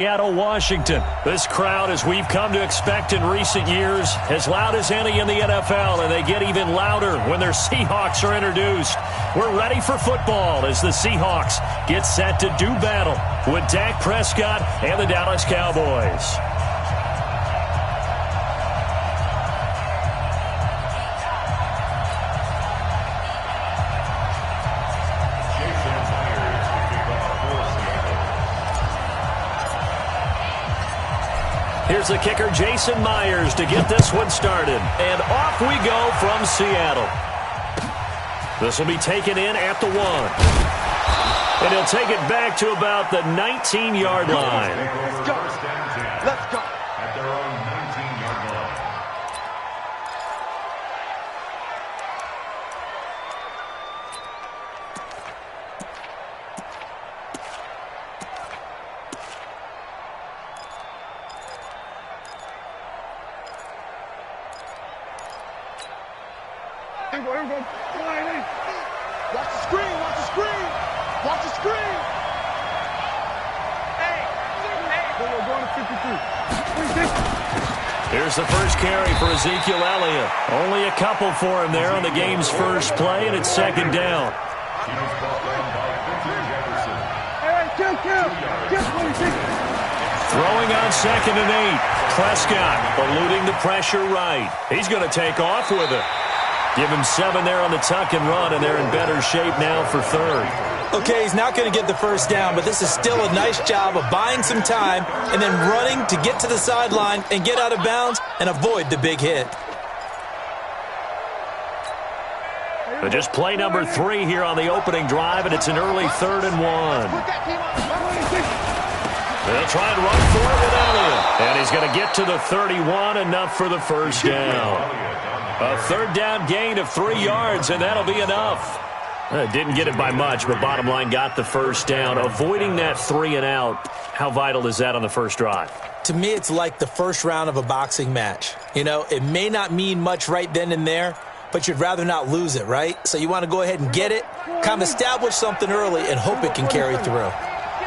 Seattle, Washington. This crowd, as we've come to expect in recent years, as loud as any in the NFL, and they get even louder when their Seahawks are introduced. We're ready for football as the Seahawks get set to do battle with Dak Prescott and the Dallas Cowboys. Here's the kicker, Jason Myers, to get this one started. And off we go from Seattle. This will be taken in at the 1. And he'll take it back to about the 19-yard line. Let's go. Let's go. At their own 19-yard line. Watch the screen, watch the screen, watch the screen. Hey, we're going to 53. Here's the first carry for Ezekiel Elliott. Only a couple for him there on the game's first play, and it's second down. Throwing on 2nd and 8. Prescott eluding the pressure right. He's going to take off with it. Give him 7 there on the tuck and run, and they're in better shape now for 3rd. Okay, he's not going to get the first down, but this is still a nice job of buying some time and then running to get to the sideline and get out of bounds and avoid the big hit. But just play number 3 here on the opening drive, and it's an early 3rd and 1. They'll try and run for it with Elliott. And he's going to get to the 31, enough for the first down. A 3rd down gain of 3 yards, and that'll be enough. Didn't get it by much, but bottom line got the first down. Avoiding that 3 and out, how vital is that on the first drive? To me, it's like the first round of a boxing match. You know, it may not mean much right then and there, but you'd rather not lose it, right? So you want to go ahead and get it, kind of establish something early, and hope it can carry through.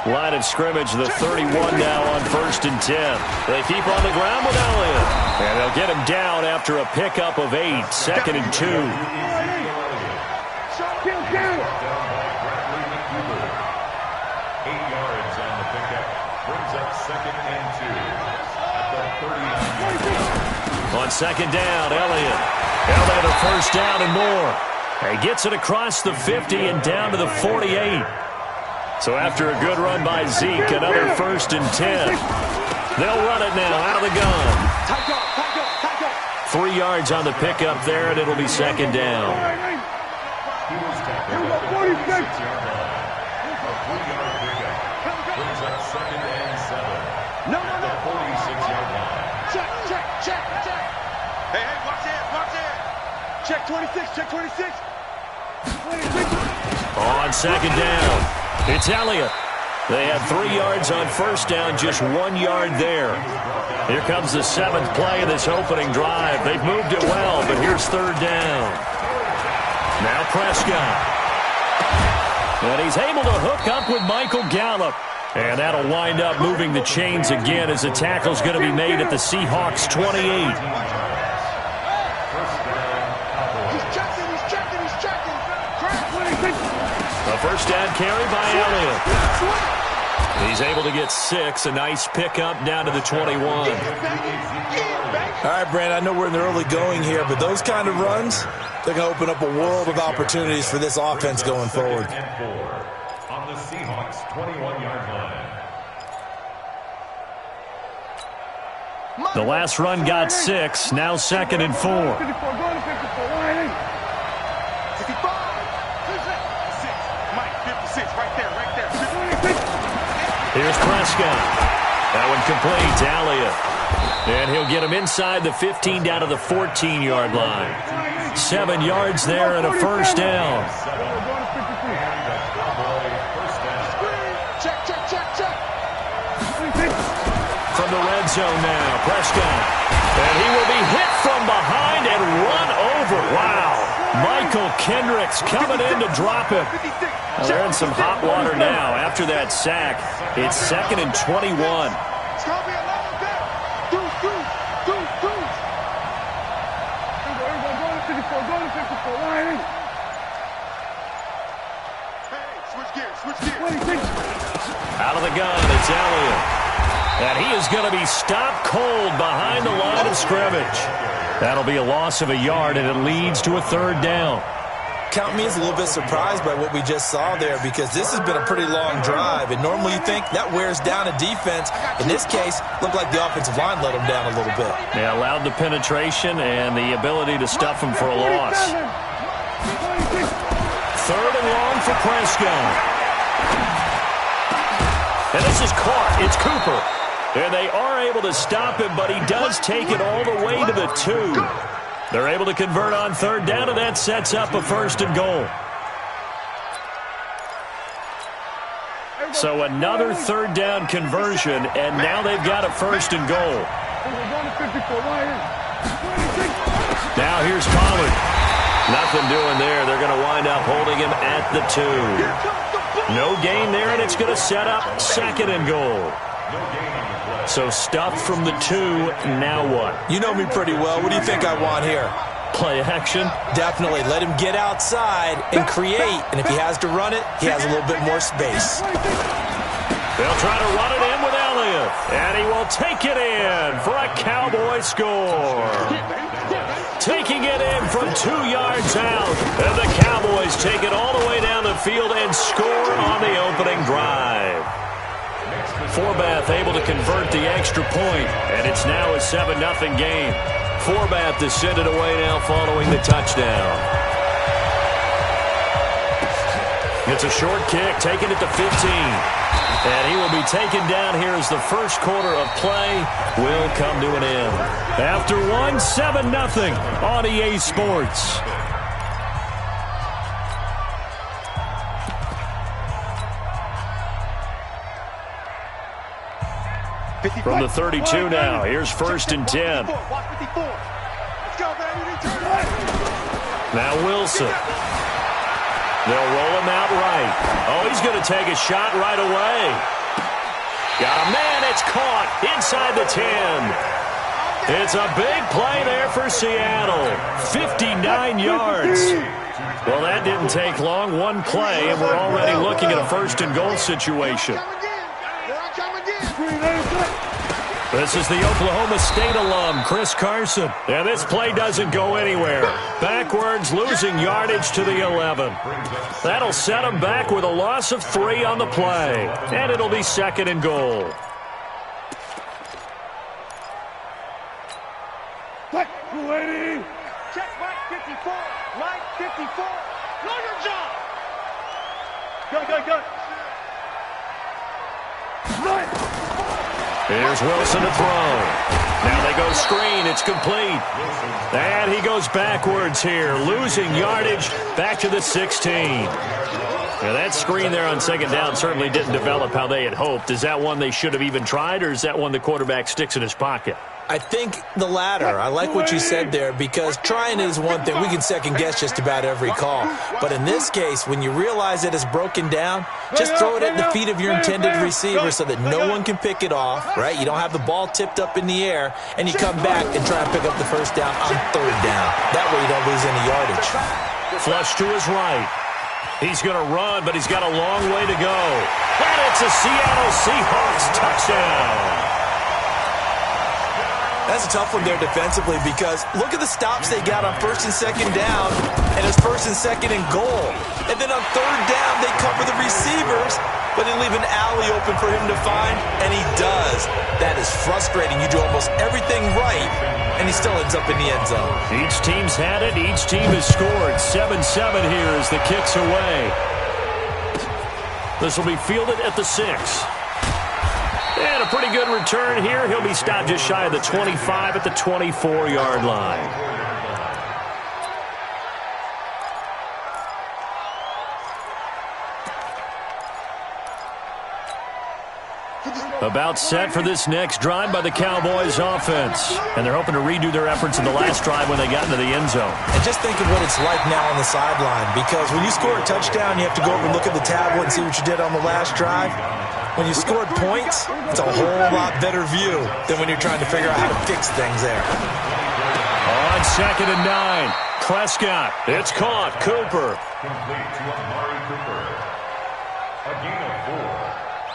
Line of scrimmage, the 31 now on 1st and 10. They keep on the ground with Elliott. And they'll get him down after a pickup of 8, 2nd and 2. 8 yards on the pickup. Brings up 2nd and 2. At the 39. On 2nd down, Elliott. Elliott a first down and more. He gets it across the 50 and down to the 48. So after a good run by Zeke, another 1st and 10. They'll run it now out of the gun. 3 yards on the pickup there, and it'll be 2nd down. He was tackled at the 46-yard line. A 3-yard pickup. Brings up 2nd and 7. No. At the 46-yard line. Check. Hey, watch it. Check 26, check 26. On 2nd down, it's Elliott. They had 3 yards on first down, just 1 yard there. Here comes the 7th play of this opening drive. They've moved it well, but here's 3rd down. Now Prescott. And he's able to hook up with Michael Gallup. And that'll wind up moving the chains again as the tackle's going to be made at the Seahawks 28. A first down carry by Elliott. He's able to get 6. A nice pickup down to the 21. All right, Brandon, I know we're in the early going here, but those kind of runs, they're going to open up a world of opportunities for this offense going forward. On the Seahawks 21-yard line. The last run got 6. Now 2nd and 4. Here's Prescott. That one complete to Elliott. And he'll get him inside the 15 down to the 14-yard line. 7 yards there and a first down. From the red zone now, Prescott. And he will be hit from behind and run over. Wow. Michael Kendricks coming in to drop him. Well, they're in some hot water now. After that sack, it's 2nd and 21. It's going to be a long day. Deuce. Go to 54. Hey, switch gears. Out of the gun, it's Elliott. And he is going to be stopped cold behind the line of scrimmage. That'll be a loss of a yard, and it leads to a 3rd down. Count me as a little bit surprised by what we just saw there, because this has been a pretty long drive, and normally you think that wears down a defense. In this case, looked like the offensive line let them down a little bit. They allowed the penetration and the ability to stuff them for a loss. 3rd and long for Prescott. And this is caught. It's Cooper. And they are able to stop him, but he does take it all the way to the 2. They're able to convert on 3rd down, and that sets up a 1st and goal. So another 3rd down conversion, and now they've got a 1st and goal. Now here's Pollard. Nothing doing there. They're going to wind up holding him at the 2. No gain there, and it's going to set up 2nd and goal. So stuffed from the 2, now what? You know me pretty well. What do you think I want here? Play action? Definitely. Let him get outside and create. And if he has to run it, he has a little bit more space. They'll try to run it in with Elliott. And he will take it in for a Cowboy score. Taking it in from 2 yards out. And the Cowboys take it all the way down the field and score on the opening drive. Forbath able to convert the extra point, and it's now a 7-0 game. Forbath to send it away now following the touchdown. It's a short kick, taking it to 15. And he will be taken down here as the first quarter of play will come to an end. After 7-0 on EA Sports. From the 32 now, here's 1st and 10. Now Wilson. They'll roll him out right. Oh, he's going to take a shot right away. Got a man, it's caught inside the 10. It's a big play there for Seattle. 59 yards. Well, that didn't take long. One play, and we're already looking at a 1st and goal situation. This is the Oklahoma State alum, Chris Carson. And this play doesn't go anywhere. Backwards, losing yardage to the 11. That'll set him back with a loss of 3 on the play. And it'll be 2nd and goal. Lady. Check Mike 54. Mike 54. Know your job. Go. Right. Here's Wilson to throw. Now they go screen. It's complete. And he goes backwards here, losing yardage back to the 16. Now that screen there on 2nd down certainly didn't develop how they had hoped. Is that one they should have even tried, or is that one the quarterback sticks in his pocket? I think the latter. I like what you said there, because trying is one thing. We can second-guess just about every call. But in this case, when you realize that it's broken down, just throw it at the feet of your intended receiver so that no one can pick it off, right? You don't have the ball tipped up in the air, and you come back and try and pick up the 1st down on 3rd down. That way you don't lose any yardage. Flush to his right. He's going to run, but he's got a long way to go. And it's a Seattle Seahawks touchdown. That's a tough one there defensively, because look at the stops they got on 1st and 2nd down, and it's 1st and 2nd and goal. And then on 3rd down, they cover the receivers, but they leave an alley open for him to find, and he does. That is frustrating. You do almost everything right, and he still ends up in the end zone. Each team's had it. Each team has scored. 7-7 here as the kick's away. This will be fielded at the 6. And a pretty good return here. He'll be stopped just shy of the 25 at the 24-yard line. About set for this next drive by the Cowboys offense. And they're hoping to redo their efforts in the last drive when they got into the end zone. And just think of what it's like now on the sideline, because when you score a touchdown, you have to go over and look at the tablet and see what you did on the last drive. When you scored points, it's a whole lot better view than when you're trying to figure out how to fix things there. On 2nd and 9, Prescott. It's caught. Cooper. Complete to Amari Cooper. A gain of 4.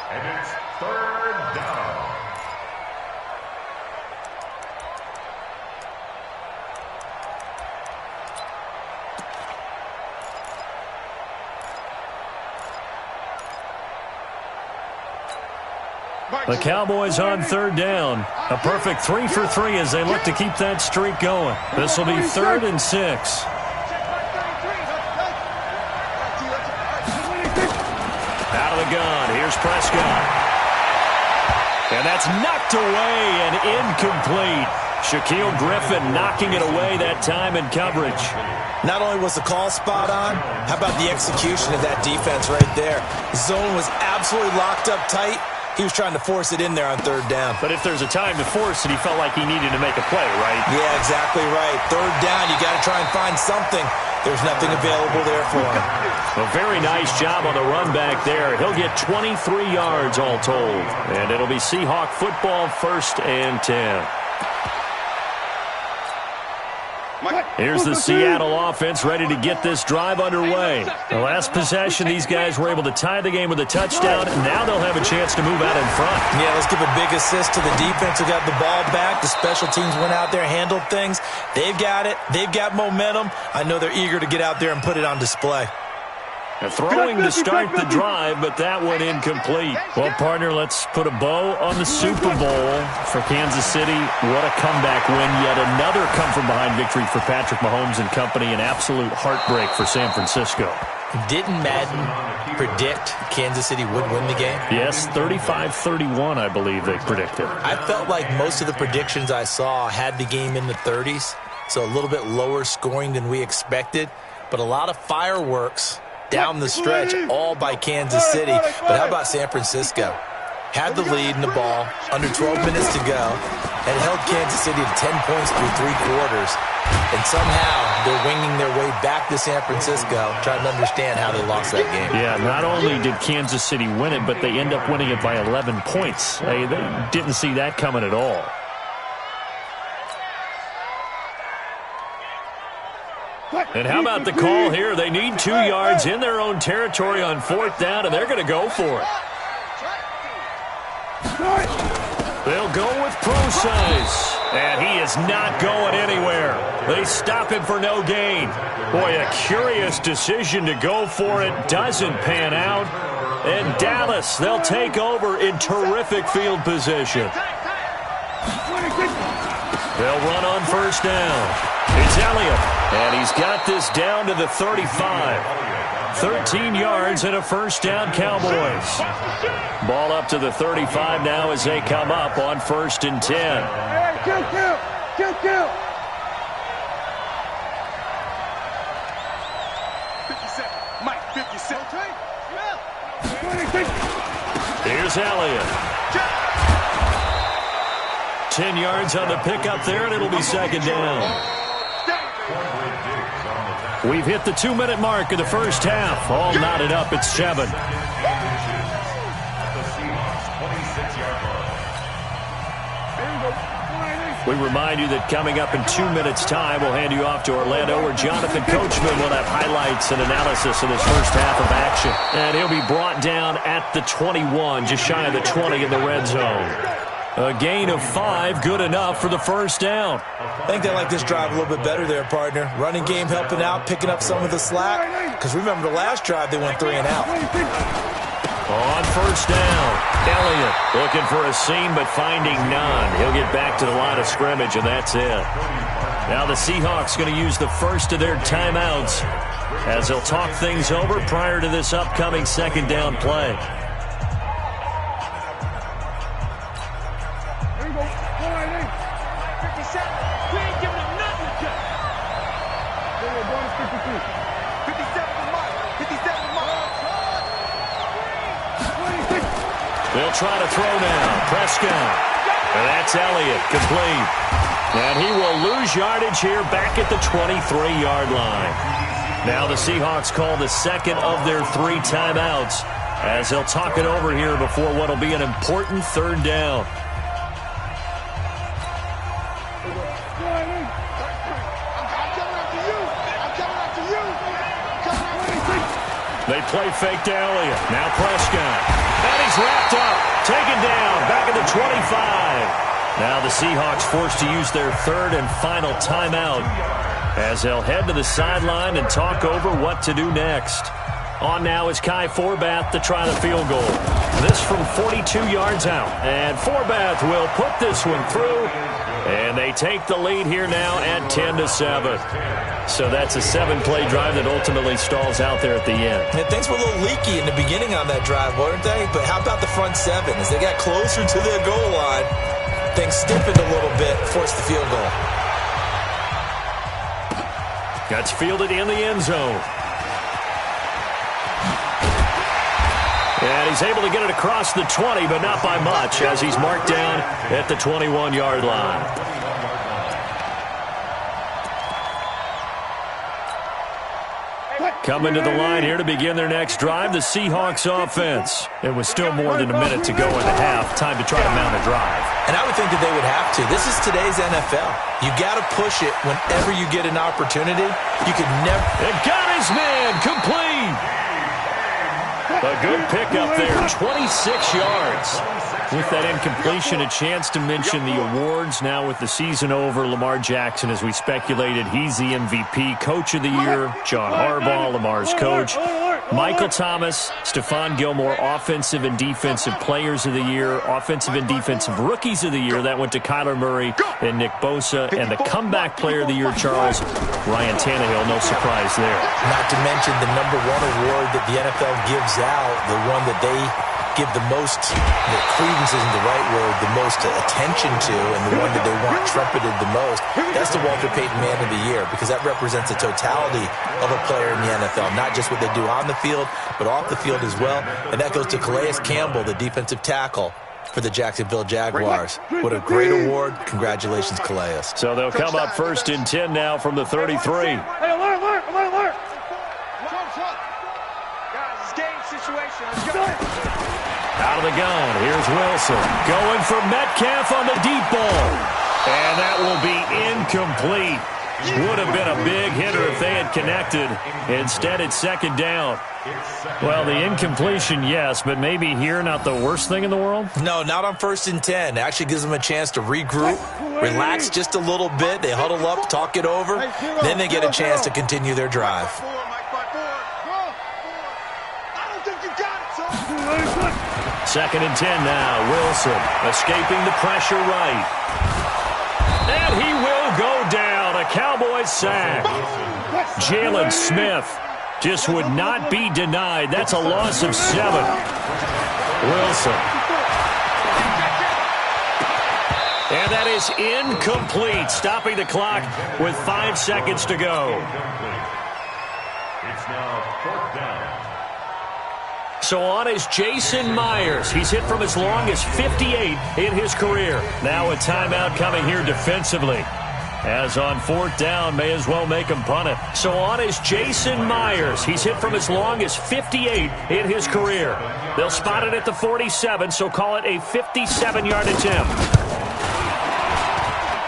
And it's 3rd down. The Cowboys on 3rd down. A perfect 3 for 3 as they look to keep that streak going. This will be 3rd and 6. Out of the gun. Here's Prescott. And that's knocked away and incomplete. Shaquille Griffin knocking it away that time in coverage. Not only was the call spot on, how about the execution of that defense right there? Zone was absolutely locked up tight. He was trying to force it in there on 3rd down. But if there's a time to force it, he felt like he needed to make a play, right? Yeah, exactly right. 3rd down, you got to try and find something. There's nothing available there for him. A very nice job on the run back there. He'll get 23 yards all told. And it'll be Seahawk football, 1st and 10. Here's the Seattle offense ready to get this drive underway. The last possession, these guys were able to tie the game with a touchdown, and now they'll have a chance to move out in front. Yeah, let's give a big assist to the defense who got the ball back. The special teams went out there, handled things. They've got it. They've got momentum. I know they're eager to get out there and put it on display. They're throwing to start the drive, but that one incomplete. Well, partner, let's put a bow on the Super Bowl for Kansas City. What a comeback win. Yet another come-from-behind victory for Patrick Mahomes and company. An absolute heartbreak for San Francisco. Didn't Madden predict Kansas City would win the game? Yes, 35-31, I believe they predicted. I felt like most of the predictions I saw had the game in the 30s, so a little bit lower scoring than we expected, but a lot of fireworks down the stretch, all by Kansas City. But how about San Francisco? Had the lead in the ball, under 12 minutes to go, and held Kansas City to 10 points through 3 quarters. And somehow they're winging their way back to San Francisco, trying to understand how they lost that game. Yeah, not only did Kansas City win it, but they end up winning it by 11 points. They didn't see that coming at all. And how about the call here? They need 2 yards in their own territory on 4th down, and they're going to go for it. They'll go with Pro-Size, and he is not going anywhere. They stop him for no gain. Boy, a curious decision to go for it. Doesn't pan out. And Dallas, they'll take over in terrific field position. They'll run on 1st down. It's Elliott, and he's got this down to the 35. 13 yards and a 1st down, Cowboys. Ball up to the 35 now as they come up on 1st and 10. Kill. 57, Mike, 57. Here's Elliott. 10 yards on the pickup there, and it'll be 2nd down. We've hit the 2-minute mark of the 1st half. All knotted up at 7. We remind you that coming up in 2 minutes' time, we'll hand you off to Orlando, where Jonathan Coachman will have highlights and analysis of this 1st half of action. And he'll be brought down at the 21, just shy of the 20 in the red zone. A gain of 5, good enough for the 1st down. I think they like this drive a little bit better there, partner. Running game helping out, picking up some of the slack. Because remember the last drive, they went 3 and out. On 1st down, Elliott looking for a seam but finding none. He'll get back to the line of scrimmage, and that's it. Now the Seahawks going to use the first of their timeouts as they'll talk things over prior to this upcoming 2nd down play. They'll try to throw now. Prescott. And that's Elliott, complete. And he will lose yardage here back at the 23-yard line. Now the Seahawks call the second of their 3 timeouts as they'll talk it over here before what will be an important third down. They play fake to Elliott. Now Prescott. And he's wrapped up. Taken down. Back at the 25. Now the Seahawks forced to use their third and final timeout as they'll head to the sideline and talk over what to do next. On now is Kai Forbath to try the field goal. This from 42 yards out. And Forbath will put this one through. And they take the lead here now at 10-7. So that's a 7-play drive that ultimately stalls out there at the end. And things were a little leaky in the beginning on that drive, weren't they? But how about the front 7? As they got closer to their goal line, things stiffened a little bit, forced the field goal. That's fielded in the end zone. And he's able to get it across the 20, but not by much, as he's marked down at the 21-yard line. Coming to the line here to begin their next drive, the Seahawks offense. It was still more than a minute to go in the half. Time to try to mount a drive. And I would think that they would have to. This is today's NFL. You got to push it whenever you get an opportunity. You could never... It got his man complete. A good pickup there, 26 yards. With that incompletion, a chance to mention the awards. Now with the season over, Lamar Jackson, as we speculated, he's the MVP, Coach of the Year. John Harbaugh, Lamar's coach. Michael Thomas, Stephon Gilmore, Offensive and Defensive Players of the Year. Offensive and Defensive Rookies of the Year. That went to Kyler Murray and Nick Bosa. And the Comeback Player of the Year, Charles, Ryan Tannehill. No surprise there. Not to mention the #1 award that the NFL gives out, the one that they give the most, the credence isn't the right word, the most attention to, and the one that they want trumpeted the most, that's the Walter Payton Man of the Year, because that represents the totality of a player in the NFL, not just what they do on the field, but off the field as well. And that goes to Calais Campbell, the defensive tackle for the Jacksonville Jaguars. What a great award. Congratulations, Calais. So they'll come up 1st and 10 now from the 33. Hey, alert! Guys, it's game situation. Let's go. Out of the gun, here's Wilson. Going for Metcalf on the deep ball. And that will be incomplete. Would have been a big hitter if they had connected. Instead, it's 2nd down. Well, the incompletion, yes, but maybe here not the worst thing in the world? No, not on 1st and 10. It actually gives them a chance to regroup, relax just a little bit. They huddle up, talk it over. Then they get a chance to continue their drive. Second and 10 now. Wilson escaping the pressure right. And he will go down. A Cowboys sack. Jalen Smith just would not be denied. That's a loss of 7. Wilson. And that is incomplete. Stopping the clock with 5 seconds to go. It's now 4th down. So on is Jason Myers. He's hit from as long as 58 in his career. Now a timeout coming here defensively. As on 4th down, may as well make him punt it. So on is Jason Myers. He's hit from as long as 58 in his career. They'll spot it at the 47, so call it a 57-yard attempt.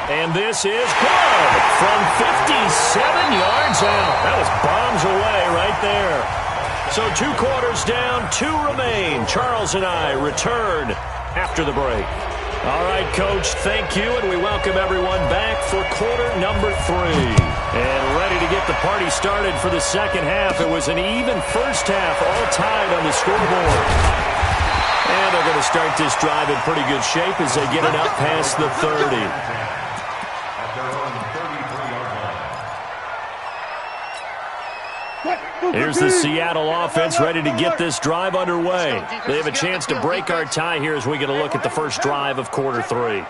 And this is good from 57 yards out. That was bombs away right there. So 2 quarters down, 2 remain. Charles and I return after the break. All right, Coach, thank you, and we welcome everyone back for quarter number 3. And ready to get the party started for the second half. It was an even first half, all tied on the scoreboard. And they're going to start this drive in pretty good shape as they get it up past the 30. Here's the Seattle offense ready to get this drive underway. They have a chance to break our tie here as we get a look at the first drive of quarter 3.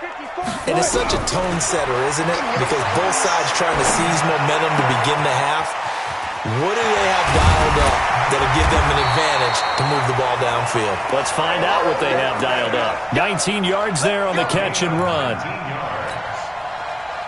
And it's such a tone setter, isn't it? Because both sides trying to seize momentum to begin the half. What do they have dialed up that'll give them an advantage to move the ball downfield? Let's find out what they have dialed up. 19 yards there on the catch and run.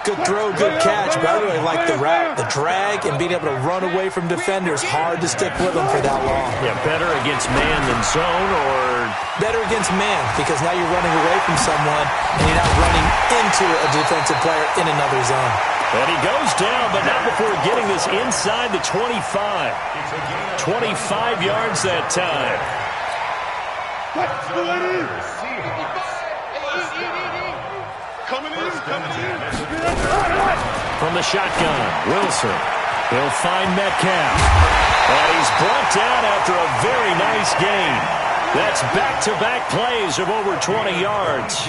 Good throw, good catch, but I really like the route. The drag and being able to run away from defenders, hard to stick with them for that long. Yeah, better against man than zone, or? Better against man, because now you're running away from someone and you're not running into a defensive player in another zone. And he goes down, but not before getting this inside the 25. 25 yards that time. Coming in. From the shotgun, Wilson. He'll find Metcalf. And he's brought down after a very nice gain. That's back-to-back plays of over 20 yards.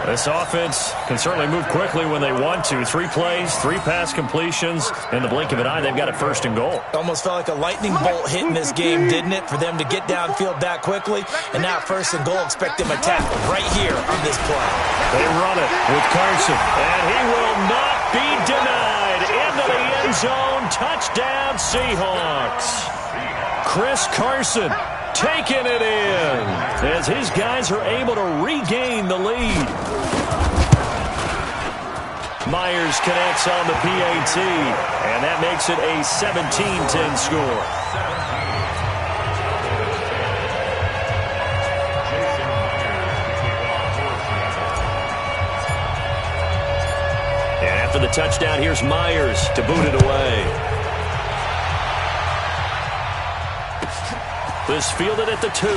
This offense can certainly move quickly when they want to. 3 plays, 3 pass completions. In the blink of an eye, they've got it first and goal. Almost felt like a lightning bolt hitting this game, didn't it? For them to get downfield that quickly. And now first and goal, expect them to attack right here on this play. They run it with Carson. And he will not be denied. Into the end zone. Touchdown, Seahawks. Chris Carson taking it in as his guys are able to regain the lead. Myers connects on the PAT, and that makes it a 17-10 score. And after the touchdown, here's Myers to boot it away. This fielded at the 2.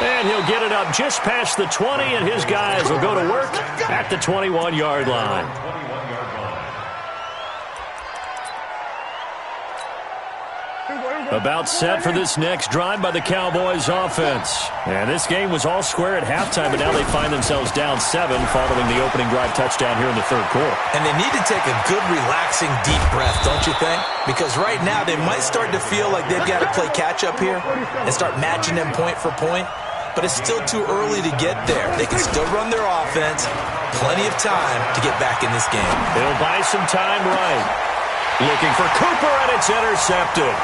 And he'll get it up just past the 20, and his guys will go to work at the 21-yard line. About set for this next drive by the Cowboys offense. And this game was all square at halftime, but now they find themselves down 7 following the opening drive touchdown here in the third quarter. And they need to take a good, relaxing, deep breath, don't you think? Because right now they might start to feel like they've got to play catch-up here and start matching them point for point. But it's still too early to get there. They can still run their offense. Plenty of time to get back in this game. They'll buy some time right. Looking for Cooper, and it's intercepted.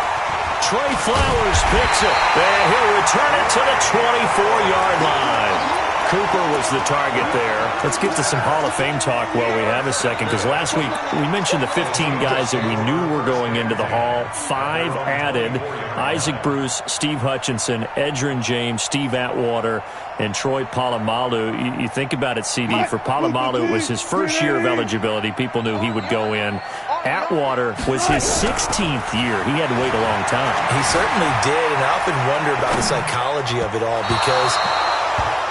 Trey Flowers picks it, and he'll return it to the 24-yard line. Cooper was the target there. Let's get to some Hall of Fame talk while we have a second, because last week we mentioned the 15 guys that we knew were going into the Hall. 5 added: Isaac Bruce, Steve Hutchinson, Edgerrin James, Steve Atwater, and Troy Polamalu. You think about it, CD. For Polamalu, it was his first year of eligibility. People knew he would go in. Atwater was his 16th year. He had to wait a long time. He certainly did, and I often wonder about the psychology of it all, because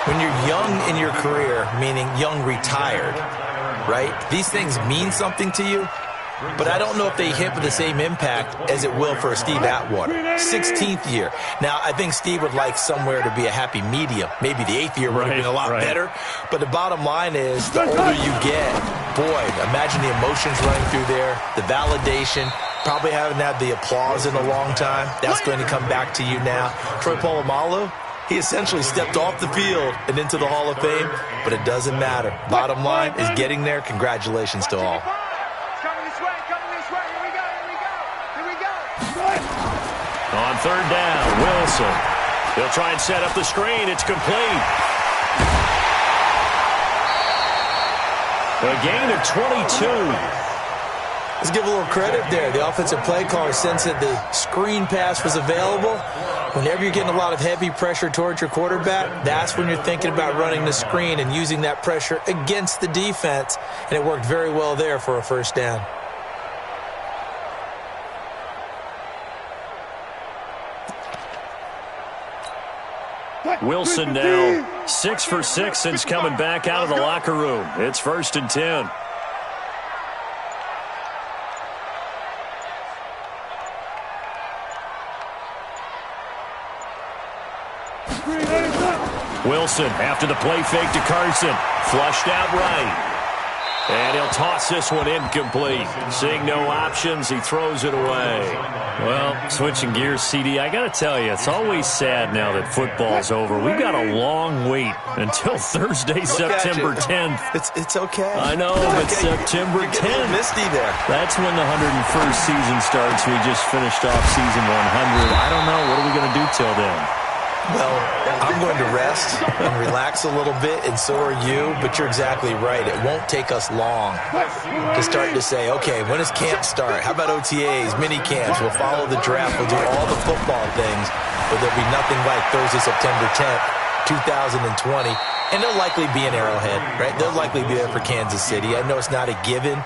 when you're young in your career, meaning young retired, right, these things mean something to you, but I don't know if they hit with the same impact as it will for a Steve Atwater. 16th year. Now, I think Steve would like somewhere to be a happy medium. Maybe the 8th year would have been a lot better. But the bottom line is, the older you get, boy, imagine the emotions running through there, the validation, probably haven't had the applause in a long time. That's going to come back to you now. Troy Polamalu, he essentially stepped off the field and into the Hall of Fame, but it doesn't matter. Bottom line is getting there. Congratulations to all. On third down, Wilson. He'll try and set up the screen. It's complete. A gain of 22. Let's give a little credit there. The offensive play caller sensed that the screen pass was available. Whenever you're getting a lot of heavy pressure towards your quarterback, that's when you're thinking about running the screen and using that pressure against the defense. And it worked very well there for a first down. Wilson now 6 for 6 since coming back out of the locker room. It's 1st and 10. Wilson after the play fake to Carson. Flushed out right. And he'll toss this one incomplete. Seeing no options, he throws it away. Well, switching gears, CD, I got to tell you, it's always sad now that football's over. We've got a long wait until Thursday, September 10th. It's okay. I know, but September 10th. Misty there. That's when the 101st season starts. We just finished off season 100. I don't know. What are we going to do till then? Well, I'm going to rest and relax a little bit, and so are you, but you're exactly right. It won't take us long to start to say, okay, when does camp start? How about OTAs, mini camps? We'll follow the draft. We'll do all the football things, but there'll be nothing like Thursday, September 10th, 2020, and they'll likely be in Arrowhead, right? They'll likely be there for Kansas City. I know it's not a given,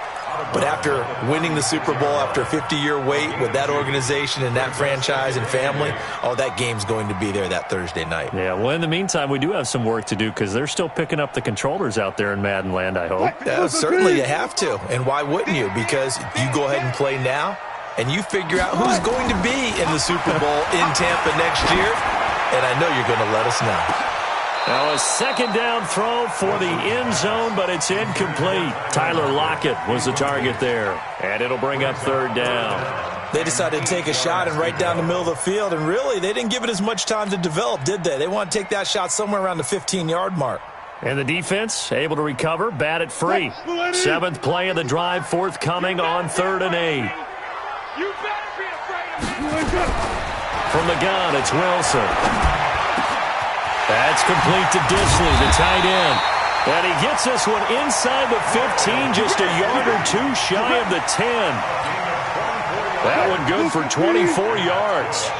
but after winning the Super Bowl, after a 50-year wait with that organization and that franchise and family, that game's going to be there that Thursday night. Yeah, well, in the meantime, we do have some work to do because they're still picking up the controllers out there in Madden land, I hope. Certainly you have to, and why wouldn't you? Because you go ahead and play now, and you figure out who's going to be in the Super Bowl in Tampa next year, and I know you're going to let us know. Now a second down throw for the end zone, but it's incomplete. Tyler Lockett was the target there, and it'll bring up third down. They decided to take a shot and right down the middle of the field, and really, they didn't give it as much time to develop, did they? They want to take that shot somewhere around the 15-yard mark. And the defense able to recover, bat it free. Seventh play of the drive, forthcoming on 3rd and 8. You better be afraid of me. From the gun, it's Wilson. That's complete to Disley, the tight end. And he gets this one inside the 15, just a yard or two shy of the 10. That one good for 24 yards.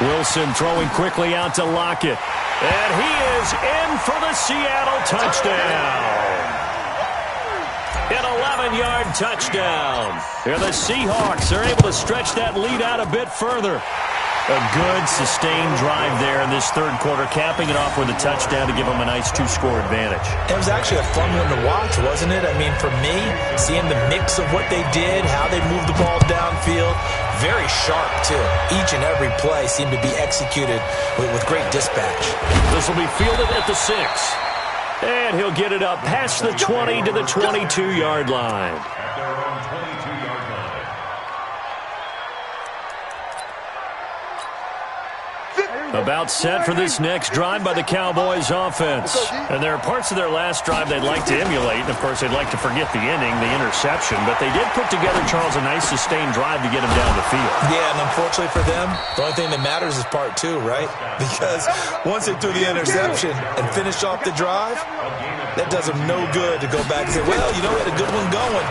Wilson throwing quickly out to Lockett. And he is in for the Seattle touchdown. An 11-yard touchdown. Here the Seahawks are able to stretch that lead out a bit further. A good, sustained drive there in this third quarter, capping it off with a touchdown to give them a nice 2-score advantage. It was actually a fun one to watch, wasn't it? I mean, for me, seeing the mix of what they did, how they moved the ball downfield, very sharp, too. Each and every play seemed to be executed with great dispatch. This will be fielded at the 6. And he'll get it up past the 20 to the 22-yard line. At their own 22-yard line. About set for this next drive by the Cowboys offense. And there are parts of their last drive they'd like to emulate. And, of course, they'd like to forget the inning, the interception. But they did put together, Charles, a nice sustained drive to get him down the field. Yeah, and unfortunately for them, the only thing that matters is part 2, right? Because once they threw the interception and finished off the drive, that does them no good to go back and say, well, you know, we had a good one going.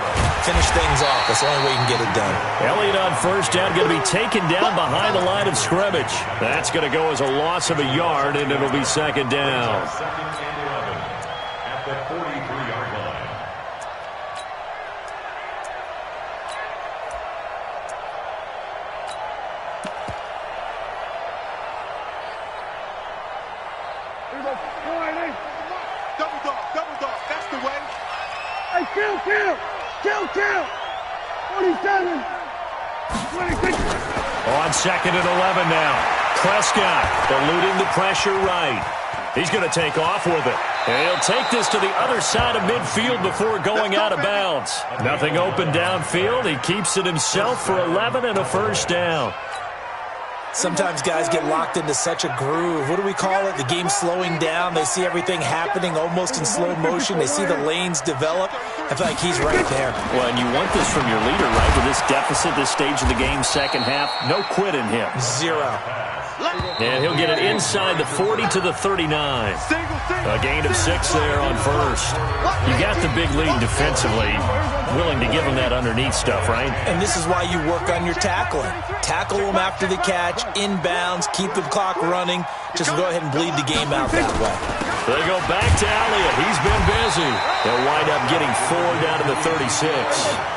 Finish things off. That's the only way you can get it done. Elliott on first down, going to be taken down behind the line of scrimmage. That's going to go as a loss of a yard, and it'll be second down. Second and 11 at the 43-yard line. Double dog, that's the way. Hey, kill. 47, 26. On second and 11 now. Prescott eluding the pressure right. He's going to take off with it. And he'll take this to the other side of midfield before going out of bounds. Nothing open downfield. He keeps it himself for 11 and a first down. Sometimes guys get locked into such a groove. What do we call it? The game's slowing down. They see everything happening almost in slow motion. They see the lanes develop. I feel like he's right there. Well, and you want this from your leader, right? With this deficit, this stage of the game, second half, no quit in him. 0. And he'll get it inside the 40 to the 39. A gain of 6 there on first. You got the big lead defensively. Willing to give him that underneath stuff, right? And this is why you work on your tackling. Tackle them after the catch, inbounds, keep the clock running. Just go ahead and bleed the game out that way. They go back to Elliott. He's been busy. They'll wind up getting 4 down to the 36.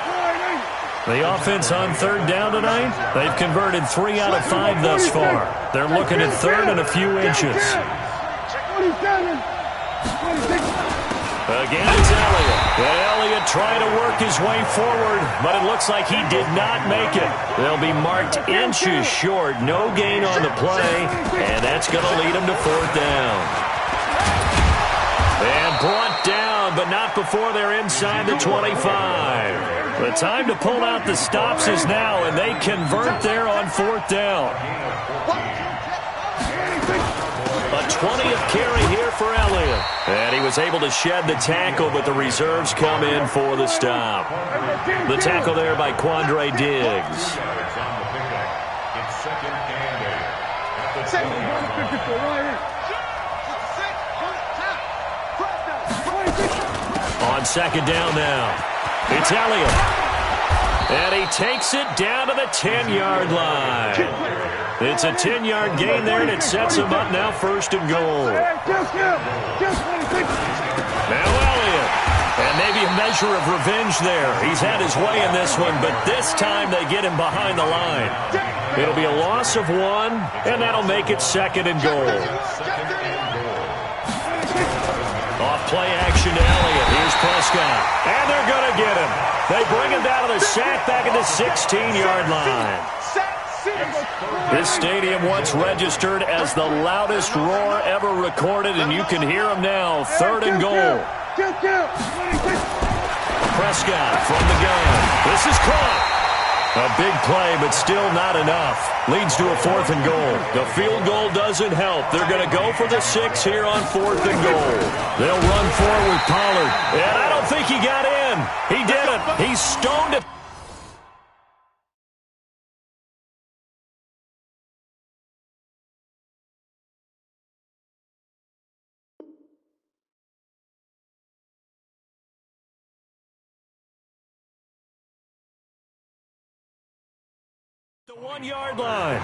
The offense on third down tonight, they've converted 3 out of 5 thus far. They're looking at third and a few inches. 27, 26. Again, it's Elliott. And Elliott trying to work his way forward, but it looks like he did not make it. They'll be marked inches short. No gain on the play, and that's going to lead him to 4th down. And brought down, but not before they're inside the 25. The time to pull out the stops is now, and they convert there on 4th down. A 20th carry here for Elliott. And he was able to shed the tackle, but the reserves come in for the stop. The tackle there by Quandre Diggs. On 2nd down now, it's Elliott. And he takes it down to the 10-yard line. It's a 10-yard gain there, and it sets him up now 1st and goal. Now Elliott. And maybe a measure of revenge there. He's had his way in this one, but this time they get him behind the line. It'll be a loss of 1, and that'll make it 2nd and goal. Off play action to Elliott. Here's Prescott. And they're going to get him. They bring him down to the sack back at the 16-yard line. This stadium once registered as the loudest roar ever recorded, and you can hear him now. 3rd and goal. Prescott from the gun. This is caught. A big play, but still not enough. Leads to a 4th and goal. The field goal doesn't help. They're going to go for the 6 here on 4th and goal. They'll run forward with Pollard. And I don't think he got in. He didn't. He stoned it. The 1-yard line.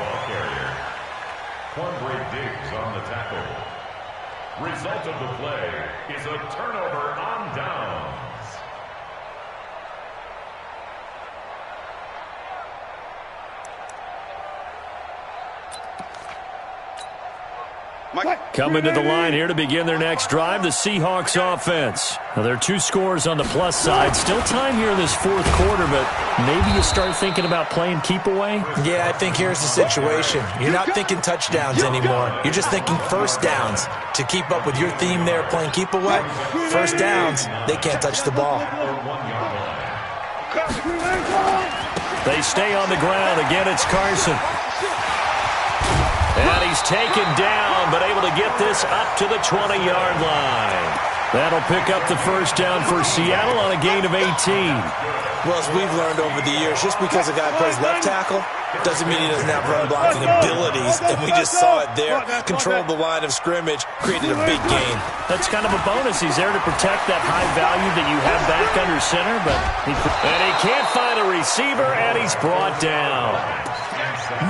Quandre Diggs on the tackle. Result of the play is a turnover on downs. Coming to the line here to begin their next drive, the Seahawks offense. Now, there are 2 scores on the plus side. Still time here in this 4th quarter, but maybe you start thinking about playing keep away? Yeah, I think here's the situation. You're not thinking touchdowns anymore. You're just thinking 1st downs. To keep up with your theme there, playing keep away, 1st downs, they can't touch the ball. They stay on the ground. Again, it's Carson. And he's taken down, but able to get this up to the 20-yard line. That'll pick up the 1st down for Seattle on a gain of 18. Well, as we've learned over the years, just because a guy plays left tackle doesn't mean he doesn't have run blocking abilities, and we just saw it there. Controlled the line of scrimmage, created a big gain. That's kind of a bonus. He's there to protect that high value that you have back under center, but he can't find a receiver, and he's brought down.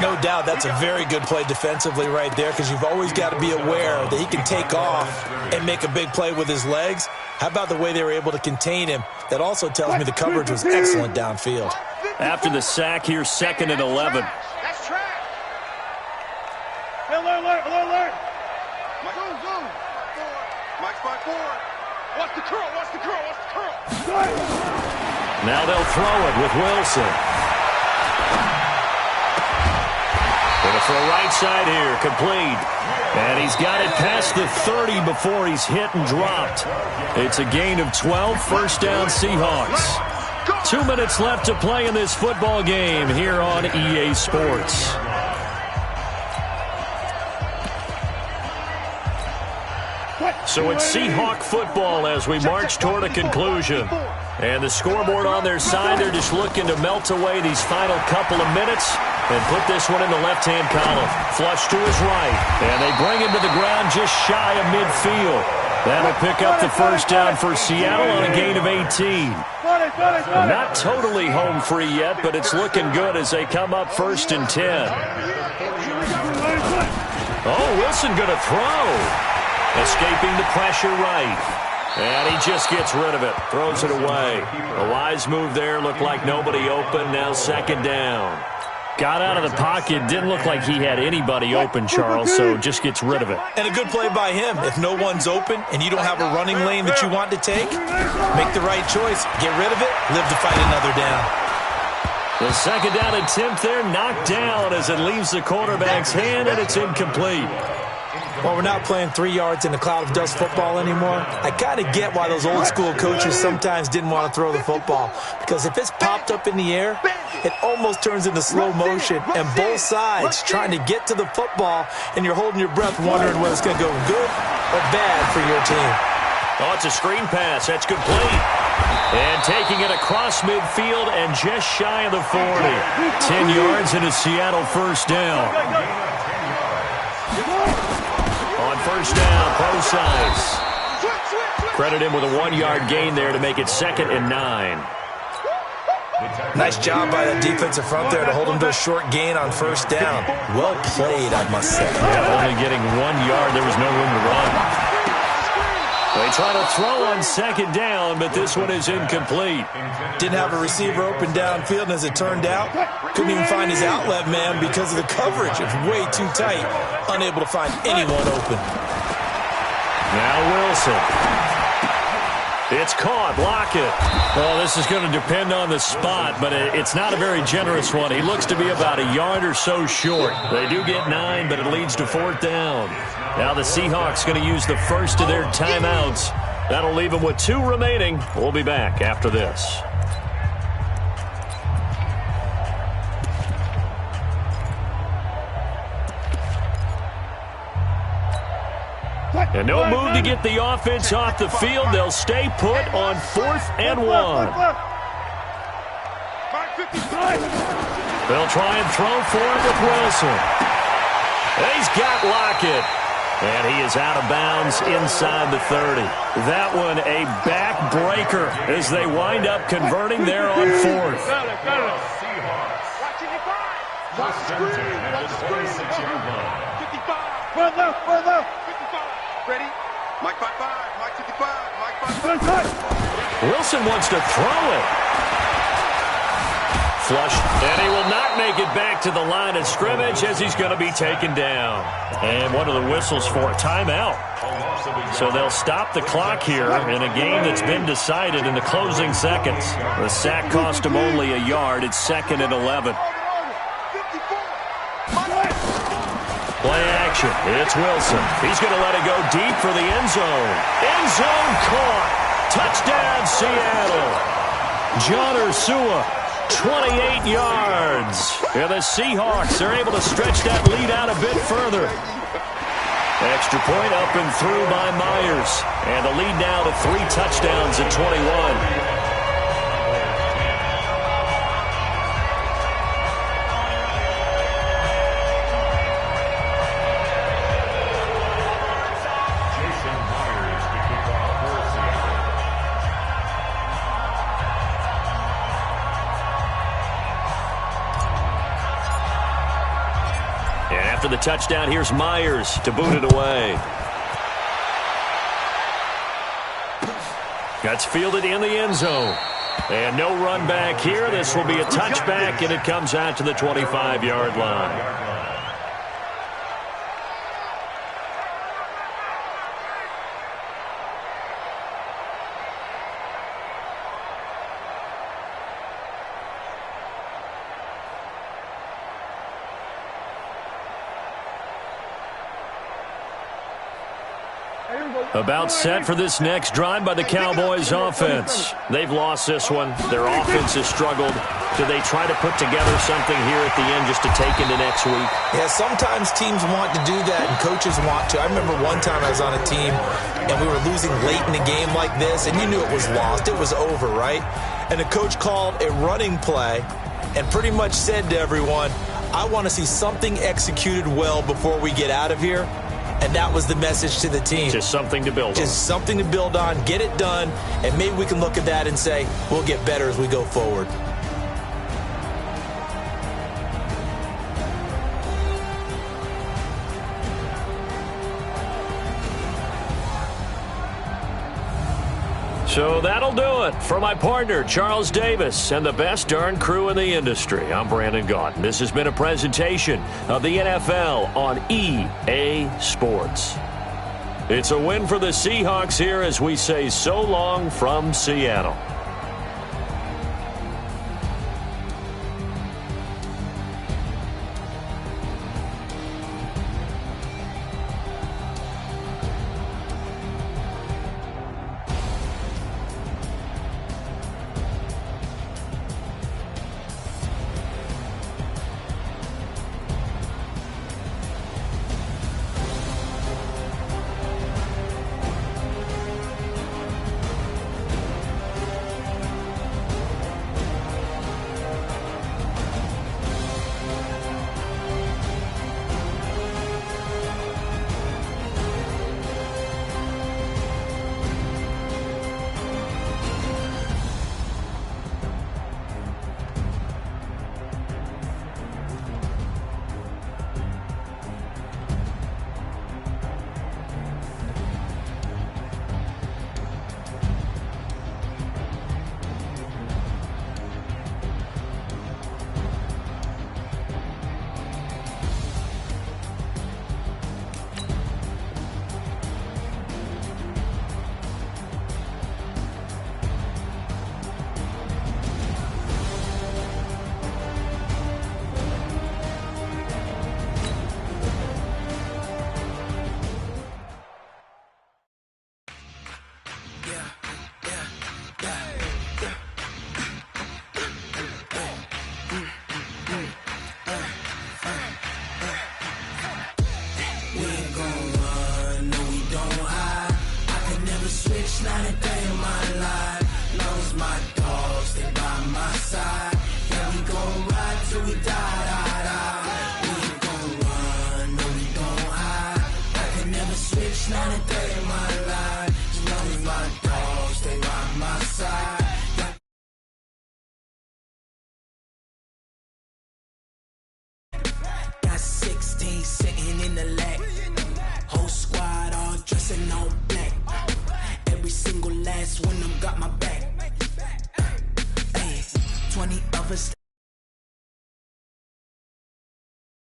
No doubt that's a very good play defensively right there, because you've always got to be aware that he can take off and make a big play with his legs. How about the way they were able to contain him? That also tells me the coverage was excellent downfield. After the sack, here's 2nd and 11. That's track. Alert. Mike's by 4. Watch the curl. Now they'll throw it with Wilson. Going for a right side here, complete. And he's got it past the 30 before he's hit and dropped. It's a gain of 12, 1st down Seahawks. 2 minutes left to play in this football game here on EA Sports. So it's Seahawk football as we march toward a conclusion. And the scoreboard on their side, they're just looking to melt away these final couple of minutes and put this one in the left-hand column. Flush to his right, and they bring him to the ground just shy of midfield. That'll pick up the 1st down for Seattle on a gain of 18. Not totally home free yet, but it's looking good as they come up 1st and 10. Oh, Wilson going to throw. Escaping the pressure right. And he just gets rid of it. Throws it away. A wise move there. Looked like nobody open. Now 2nd down. Got out of the pocket. Didn't look like he had anybody open, Charles, so just gets rid of it. And a good play by him. If no one's open and you don't have a running lane that you want to take, make the right choice. Get rid of it. Live to fight another down. The second down attempt there knocked down as it leaves the quarterback's hand, and it's incomplete. Well, we're not playing 3 yards in a cloud of dust football anymore. I kind of get why those old school coaches sometimes didn't want to throw the football. Because if it's popped up in the air, it almost turns into slow motion. And both sides trying to get to the football, and you're holding your breath wondering whether it's going to go good or bad for your team. Oh, it's a screen pass. That's complete. And taking it across midfield and just shy of the 40. 10 yards and a Seattle first down. On first down, Procise. Credit him with a 1-yard gain there to make it 2nd and 9. Nice job by that defensive front there to hold him to a short gain on first down. Well played, I must say. Yeah, only getting 1 yard. There was no room to run. They try to throw on second down, but this one is incomplete. Didn't have a receiver open downfield, and as it turned out, couldn't even find his outlet man because of the coverage. It's way too tight, unable to find anyone open. Now Wilson. It's caught. Lockett. Well, this is going to depend on the spot, but it's not a very generous one. He looks to be about a yard or so short. They do get 9, but it leads to 4th down. Now the Seahawks going to use the first of their timeouts. That'll leave them with 2 remaining. We'll be back after this. And no move to get the offense off the field. They'll stay put on 4th and 1. They'll try and throw for it with Wilson. And he's got Lockett. And he is out of bounds inside the 30. That one a backbreaker as they wind up converting there on 4th. Ready? Mike 55, Mike 55, Mike 55. Wilson wants to throw it. Flush, and he will not make it back to the line of scrimmage as he's going to be taken down. And what are the whistles for? Timeout. So they'll stop the clock here in a game that's been decided in the closing seconds. The sack cost him only a yard. It's 2nd and 11. Play action. It's Wilson. He's going to let it go deep for the end zone. End zone caught. Touchdown, Seattle. John Ursua, 28 yards. Yeah, the Seahawks are able to stretch that lead out a bit further. Extra point up and through by Myers. And the lead now to 3 touchdowns at 21. After the touchdown, here's Myers to boot it away. That's fielded in the end zone. And no run back here. This will be a touchback, and it comes out to the 25-yard line. About set for this next drive by the Cowboys offense. They've lost this one. Their offense has struggled. Do they try to put together something here at the end just to take into next week? Yeah, sometimes teams want to do that and coaches want to. I remember one time I was on a team and we were losing late in a game like this, and you knew it was lost. It was over, right? And the coach called a running play and pretty much said to everyone, I want to see something executed well before we get out of here. And that was the message to the team. Just something to build on. Just something to build on, get it done, and maybe we can look at that and say, we'll get better as we go forward. So that'll do it for my partner, Charles Davis, and the best darn crew in the industry. I'm Brandon Gaudin. This has been a presentation of the NFL on EA Sports. It's a win for the Seahawks here as we say so long from Seattle. Got 16 sitting in the lag. Whole squad all dressing all black. Every single last one of them got my back.